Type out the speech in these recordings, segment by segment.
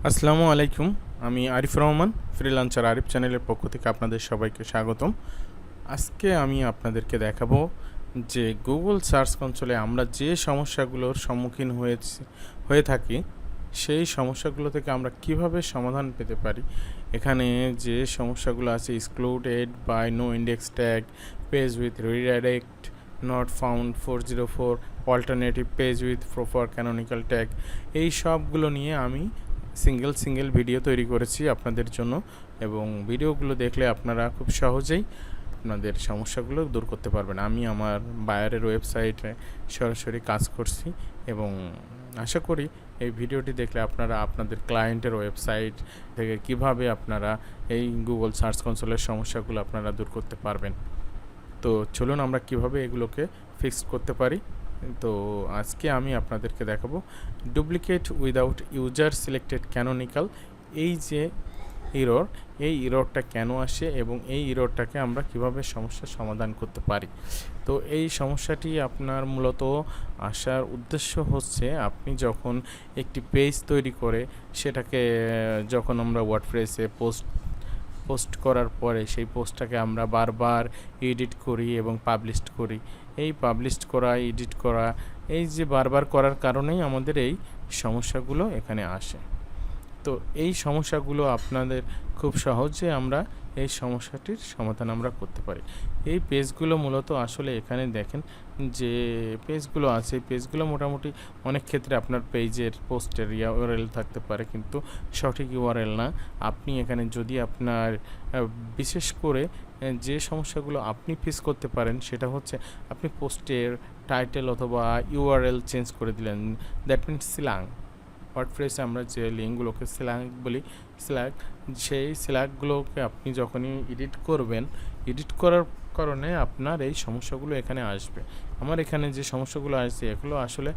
আসসালামু আলাইকুম। আমি আরিফ রহমান, ফ্রিল্যান্সার আরিফ চ্যানেলের পক্ষ থেকে আপনাদের সবাইকে স্বাগতম। আজকে আমি আপনাদেরকে দেখাবো যে গুগল সার্চ কনসোলে আমরা যে সমস্যাগুলোর সম্মুখীন হয়ে থাকি সেই সমস্যাগুলো থেকে আমরা কিভাবে সমাধান পেতে পারি। এখানে যে সমস্যাগুলো আছে, excluded by no index tag, page with redirect, not found 404, alternative page with proper canonical tag, এই সবগুলো নিয়ে আমি সিঙ্গেল ভিডিও তৈরি করেছি আপনাদের জন্য, এবং ভিডিওগুলো দেখলে আপনারা খুব সহজেই আপনাদের সমস্যাগুলো দূর করতে পারবেন। আমি আমার বায়ারের ওয়েবসাইটে সরাসরি কাজ করছি এবং আশা করি এই ভিডিওটি দেখলে আপনারা আপনাদের ক্লায়েন্টের ওয়েবসাইট থেকে কিভাবে আপনারা এই গুগল সার্চ কনসোলের সমস্যাগুলো আপনারা দূর করতে পারবেন। তো চলুন আমরা কিভাবে এগুলোকে ফিক্স করতে পারি। তো আজকে আমি আপনাদেরকে দেখাবো duplicate without user selected canonical, এই যে ইরর, এই ইররটা কেন আসে এবং এই ইররটাকে আমরা কিভাবে সমস্যার সমাধান করতে পারি। তো এই সমস্যাটি আপনার মূলত আসার উদ্দেশ্য হচ্ছে, আপনি যখন একটি পেজ তৈরি করে সেটাকে যখন আমরা ওয়ার্ডপ্রেসে পোস্ট করার পরে সেই পোস্টটাকে আমরা বারবার এডিট করি এবং পাবলিশ করি। এই পাবলিশ করা, এডিট করা, এই যে বারবার করার কারণেই আমাদের এই সমস্যাগুলো এখানে আসে। তো এই সমস্যাগুলো আপনাদের খুব সহজে আমরা এই সমস্যাটির সমাধান আমরা করতে পারি। এই পেজগুলো মূলত আসলে এখানে দেখেন যে পেজগুলো আছে, পেজগুলো মোটামুটি অনেক ক্ষেত্রে আপনার পেজের পোস্টের ইউআরএল থাকতে পারে, কিন্তু সঠিক ইউআরএল না। আপনি এখানে যদি আপনার বিশেষ করে যে সমস্যাগুলো আপনি ফেস করতে পারেন সেটা হচ্ছে, আপনি পোস্টের টাইটেল অথবা ইউআরএল চেঞ্জ করে দিলেন, দ্যাট মিনস স্ল্যাং। ওয়ার্ডপ্রেসে আমরা যে লিঙ্কগুলোকে স্ল্যাং বলি, সেই স্ল্যাংগুলোকে আপনি যখনই এডিট করবেন, এডিট করার কারণে আপনার এই সমস্যাগুলো এখানে আসবে। আমার এখানে যে সমস্যাগুলো আসছে এগুলো আসলে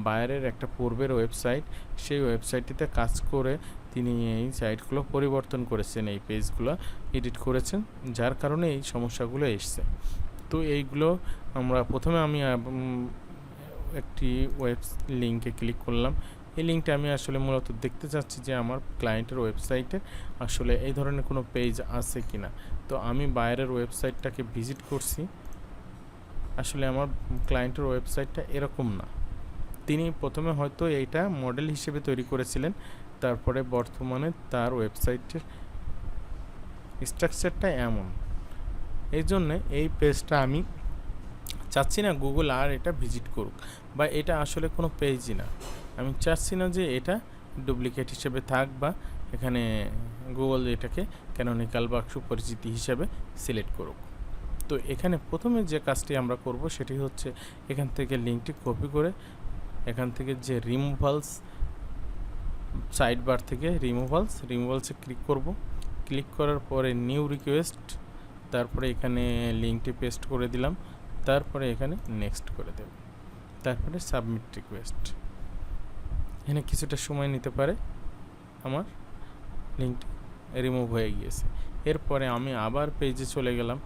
বাইরের একটা পূর্বের ওয়েবসাইট, সেই ওয়েবসাইটটিতে কাজ করে তিনি এই সাইটগুলো পরিবর্তন করেছেন, এই পেজগুলো এডিট করেছেন, যার কারণে এই সমস্যাগুলো এসছে। তো এইগুলো আমরা প্রথমে আমি একটি লিঙ্কে ক্লিক করলাম। এই লিঙ্কটা আমি আসলে মূলত দেখতে চাচ্ছি যে আমার ক্লায়েন্টের ওয়েবসাইটে আসলে এই ধরনের কোনো পেজ আছে কি না। তো আমি বাইরের ওয়েবসাইটটাকে ভিজিট করছি। আসলে আমার ক্লায়েন্টের ওয়েবসাইটটা এরকম না। তিনি প্রথমে হয়তো এইটা মডেল হিসেবে তৈরি করেছিলেন, তারপরে বর্তমানে তার ওয়েবসাইটের স্ট্রাকচারটা এমন। এই জন্যে এই পেজটা আমি চাচ্ছি না গুগল আর এটা ভিজিট করুক, বা এটা আসলে কোনো পেজই না। আমি চাচ্ছি না যে এটা ডুপ্লিকেট হিসেবে থাক, বা এখানে গুগল এটাকে ক্যানোনিক্যাল বা সুপরিচিতি হিসেবে সিলেক্ট করুক। তো এখানে প্রথমে যে কাজটি আমরা করব সেটি হচ্ছে, এখান থেকে লিঙ্কটি কপি করে এখান থেকে যে রিমুভালস, সাইড বার থেকে রিমুভালসে ক্লিক করব। ক্লিক করার পরে নিউ রিকোয়েস্ট, তারপরে এখানে লিঙ্কটি পেস্ট করে দিলাম, তারপরে এখানে নেক্সট করে দেব, তারপরে সাবমিট রিকোয়েস্ট। এখানে কিছুটা সময় নিতে পারে, আমার লিঙ্কটি রিমুভ হয়ে গিয়েছে। এরপরে আমি আবার পেজে চলে গেলাম,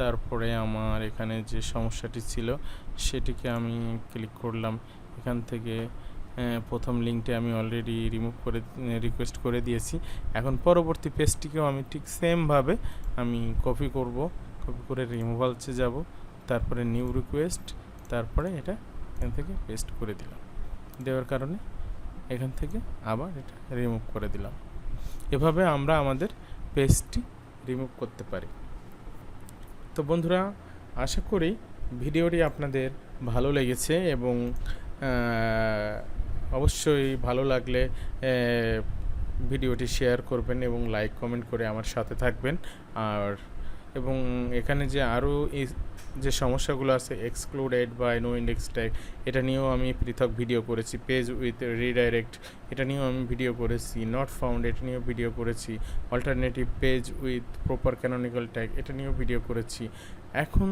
তারপরে আমার এখানে যে সমস্যাটি ছিল সেটিকে আমি ক্লিক করলাম। এখান থেকে প্রথম লিঙ্কটি আমি অলরেডি রিকোয়েস্ট করে দিয়েছি। এখন পরবর্তী পেজটিকেও আমি ঠিক সেমভাবে আমি কপি করে রিমুভালসে যাব, তারপরে নিউ রিকোয়েস্ট, তারপরে এটা এখান থেকে পেস্ট করে দিলাম। দেওয়ার কারণে এখান থেকে আবার এটা রিমুভ করে দিলাম। এভাবে আমরা আমাদের পেজটি রিমুভ করতে পারি। তো বন্ধুরা, আশা করি ভিডিওটি আপনাদের ভালো লেগেছে, এবং অবশ্যই ভালো লাগলে ভিডিওটি শেয়ার করবেন এবং লাইক কমেন্ট করে আমার সাথে থাকবেন। এবং এখানে যে আরও যে সমস্যাগুলো আছে, excluded by no index tag, এটা নিয়েও আমি পৃথক ভিডিও করেছি। পেজ উইথ রিডাইরেক্ট, এটা নিয়েও আমি ভিডিও করেছি। নট ফাউন্ড, এটা নিয়েও ভিডিও করেছি। Alternative page with proper canonical tag, এটা নিয়েও ভিডিও করেছি। এখন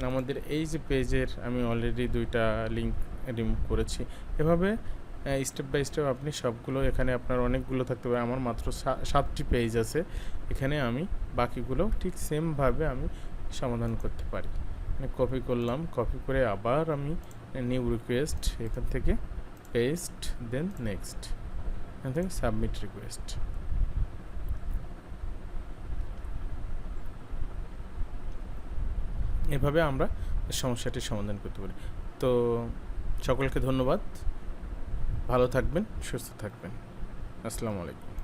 আমাদের এই যে পেজের আমি অলরেডি 2টা লিঙ্ক রিমুভ করেছি। এভাবে স্টেপ বাই স্টেপ আপনি সবগুলো, এখানে আপনার অনেকগুলো থাকতে পারে, আমার মাত্র 7টি পেজ আছে। এখানে আমি বাকিগুলো ঠিক সেমভাবে আমি সমাধান করতে পারি। কপি করলাম, কপি করে আবার আমি নিউ রিকোয়েস্ট, এখান থেকে পেস্ট, দেন নেক্সট। এখান থেকে সাবমিট রিকোয়েস্ট। এভাবে আমরা সমস্যাটির সমাধান করতে পারি। তো সকলকে ধন্যবাদ, ভালো থাকবেন, সুস্থ থাকবেন। আসসালামু আলাইকুম।